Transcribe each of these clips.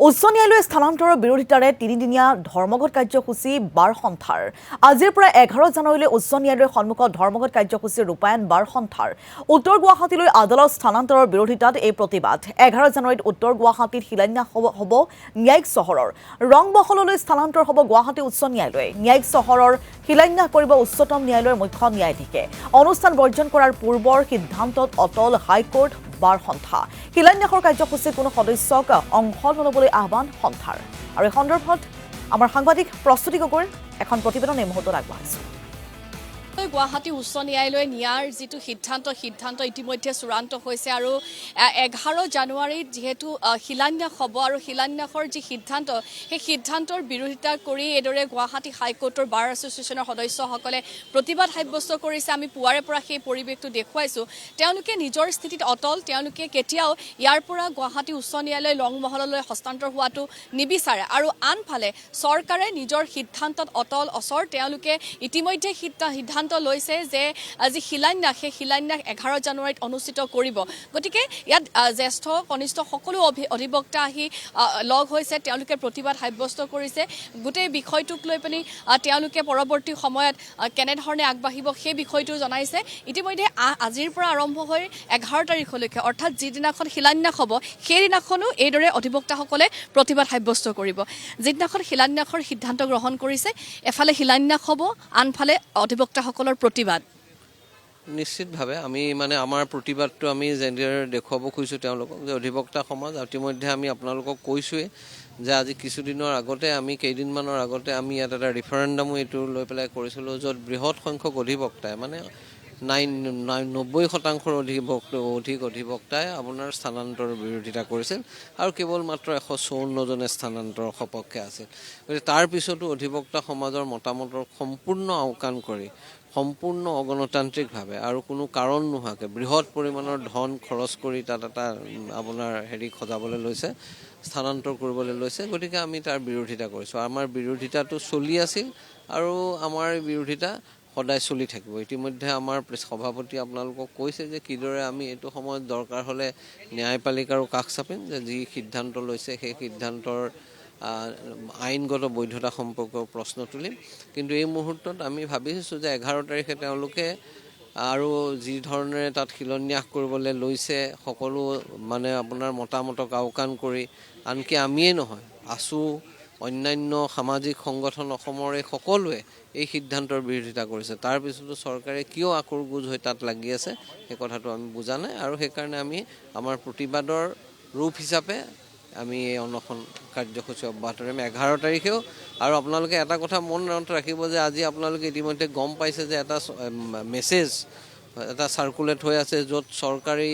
উচ্চ ন্যায়ালয়ে স্থানান্তৰৰ বিৰোধিতাৰে তিনিদিনীয়া ধৰ্মঘট কাৰ্যসূচী বাৰ সন্থাৰ আজিৰ পৰা 11 জানুৱাৰীলৈ উচ্চ ন্যায়ালয়ৰ সন্মুখত ধৰ্মঘট কাৰ্যসূচীৰ ৰূপায়ণ বাৰ সন্থাৰ উত্তৰ গুৱাহাটীলৈ আদালত স্থানান্তৰৰ বিৰোধিতাত এই প্ৰতিবাদ 11 জানুৱাৰীত উত্তৰ গুৱাহাটীত শিলান্যাস হ'ব ন্যায়িক চহৰৰ ৰংমহললৈ স্থানান্তৰ হ'ব গুৱাহাটী উচ্চ ন্যায়ালয়ে ন্যায়িক চহৰৰ শিলান্যাস কৰিব উচ্চতম ন্যায়ালয়ৰ মুখ্য ন্যায়াধীশে অনুষ্ঠান বৰ্জন কৰাৰ পূৰ্বৰ সিদ্ধান্তত অটল হাইকোৰ্ট বাৰ সন্থা শিলান্যাসৰ কাৰ্যসূচীত কোনো সদস্যক অংশ নল'বলৈ আহ্বান সন্থাৰ আৰু এই সন্দৰ্ভত আমাৰ সাংবাদিক প্ৰস্তুতি গগৈৰ এখন প্ৰতিবেদন এই মুহূৰ্তত আগবঢ়াইছো গুৱাহাটী উচ্চ ন্যায়ালয়ে নিয়াৰ যিটো সিদ্ধান্ত ইতিমধ্যে চূড়ান্ত হৈছে আৰু 11 জানুৱাৰীত যেহেতু শিলান্যাস হ'ব আৰু শিলান্যাসৰ যি সিদ্ধান্ত সেই সিদ্ধান্তৰ বিৰোধিতা কৰি এদৰে গুৱাহাটী হাইকোৰ্টৰ বাৰ এছ'চিয়েশ্যনৰ সদস্যসকলে প্ৰতিবাদ সাব্যস্ত কৰিছে আমি পুৱাৰে পৰা সেই পৰিৱেশটো দেখুৱাইছোঁ তেওঁলোকে নিজৰ স্থিতিত অটল তেওঁলোকে কেতিয়াও ইয়াৰ পৰা গুৱাহাটী উচ্চ ন্যায়ালয় লংমহললৈ হস্তান্তৰ হোৱাটো নিবিচাৰে আৰু আনফালে চৰকাৰে নিজৰ সিদ্ধান্তত অটল অচৰ তেওঁলোকে ইতিমধ্যে সিদ্ধান্ত লৈছে যে আজি শিলান্যাস সেই শিলান্যাস 11 জানুৱাৰীত অনুষ্ঠিত কৰিব গতিকে ইয়াত জ্যেষ্ঠ কনিষ্ঠ সকলো অধিবক্তা আহি লগ হৈছে তেওঁলোকে প্ৰতিবাদ সাব্যস্ত কৰিছে গোটেই বিষয়টোক লৈ পিনি তেওঁলোকে পৰৱৰ্তী সময়ত কেনেধৰণে আগবাঢ়িব সেই বিষয়টো জনাইছে ইতিমধ্যে আজিৰ পৰা আৰম্ভ হৈ 11 তাৰিখলৈকে অৰ্থাৎ যিদিনাখন শিলান্যাস হ'ব সেইদিনাখনো এইদৰে অধিবক্তাসকলে প্ৰতিবাদ সাব্যস্ত কৰিব যিদিনাখন শিলান্যাসৰ সিদ্ধান্ত গ্ৰহণ কৰিছে এফালে শিলান্যাস হ'ব আনফালে অধিবক্তাসকলৰ প্ৰতিবাদ নিশ্চিতভাৱে আমি আমাৰ প্ৰতিবাদটো আমি যেনেদৰে দেখুৱাব খুজিছোঁ তেওঁলোকক যে অধিবক্তা সমাজ ইতিমধ্যে আমি আপোনালোকক কৈছোঁৱেই যে আজি কিছুদিনৰ আগতে আমি কেইদিনমানৰ আগতে আমি ইয়াত এটা ৰিফাৰেণ্ডামো এইটো লৈ পেলাই কৰিছিলোঁ য'ত বৃহৎ সংখ্যক অধিবক্তাই 90% অধিক অধিবক্তাই আপোনাৰ স্থানান্তৰৰ বিৰোধিতা কৰিছিল আৰু কেৱল মাত্ৰ 154জনে স্থানান্তৰৰ সপক্ষে আছিল গতিকে তাৰ পিছতো অধিবক্তা সমাজৰ মতামতৰ সম্পূৰ্ণ আওকাণ কৰি সম্পূৰ্ণ অগণতান্ত্ৰিকভাৱে আৰু কোনো কাৰণ নোহোৱাকৈ বৃহৎ পৰিমাণৰ ধন খৰচ কৰি তাত এটা আপোনাৰ সজাবলৈ লৈছে স্থানান্তৰ কৰিবলৈ লৈছে গতিকে আমি তাৰ বিৰোধিতা কৰিছোঁ আমাৰ বিৰোধিতাটো চলি আছিল আৰু আমাৰ বিৰোধিতা সদায় চলি থাকিব ইতিমধ্যে আমাৰ সভাপতি আপোনালোকক কৈছে যে কিদৰে আমি এইটো সময়ত দৰকাৰ হ'লে ন্যায়পালিকাৰো কাষ চাপিম যে যি সিদ্ধান্ত লৈছে সেই সিদ্ধান্তৰ আইনগত বৈধতা সম্পৰ্কৰ প্ৰশ্ন তুলিম কিন্তু এই মুহূৰ্তত আমি ভাবিছোঁ যে 11 তাৰিখে তেওঁলোকে আৰু যি ধৰণেৰে তাত শিলান্যাস কৰিবলৈ লৈছে সকলো আপোনাৰ মতামতক আওকাণ কৰি আনকি আমিয়েই নহয় আছু অন্যান্য সামাজিক সংগঠন অসমৰ এই সকলোৱে এই সিদ্ধান্তৰ বিৰোধিতা কৰিছে তাৰ পিছতো চৰকাৰে কিয় আকুৰগুজ হৈ তাত লাগি আছে সেই কথাটো আমি বুজা নাই আৰু সেইকাৰণে আমি আমাৰ প্ৰতিবাদৰ ৰূপ হিচাপে আমি এই অনশন কাৰ্যসূচী অব্যাহত ৰাখিম 11 তাৰিখেও আৰু আপোনালোকে এটা কথা মনত ৰাখিব যে আজি আপোনালোকে ইতিমধ্যে গম পাইছে যে এটা মেছেজ এটা চাৰ্কুলেট হৈ আছে য'ত চৰকাৰী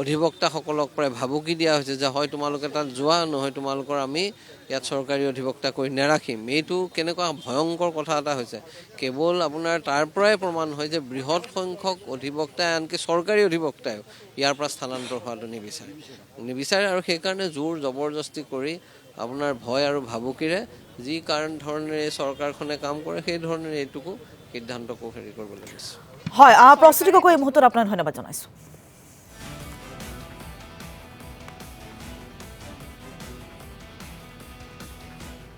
অধিবক্তাসকলক প্ৰায় ভাবুকি দিয়া হৈছে যে হয় তোমালোকে তাত যোৱা নহয় তোমালোকৰ আমি ইয়াত চৰকাৰী অধিবক্তা কৰি নাৰাখিম এইটো কেনেকুৱা ভয়ংকৰ কথা এটা হৈছে কেৱল আপোনাৰ তাৰ পৰাই প্ৰমাণ হয় যে বৃহৎ সংখ্যক অধিবক্তাই আনকি চৰকাৰী অধিবক্তায়ো ইয়াৰ পৰা স্থানান্তৰ হোৱাটো নিবিচাৰে আৰু সেইকাৰণে জোৰ জবৰদস্তি কৰি আপোনাৰ ভয় আৰু ভাবুকিৰে যি ধৰণেৰে চৰকাৰখনে কাম কৰে সেই ধৰণেৰে এইটোকো সিদ্ধান্তকো কৰিবলৈ লৈছে হয় প্ৰস্তুতি গগৈ এই মুহূৰ্তত আপোনাক ধন্যবাদ জনাইছোঁ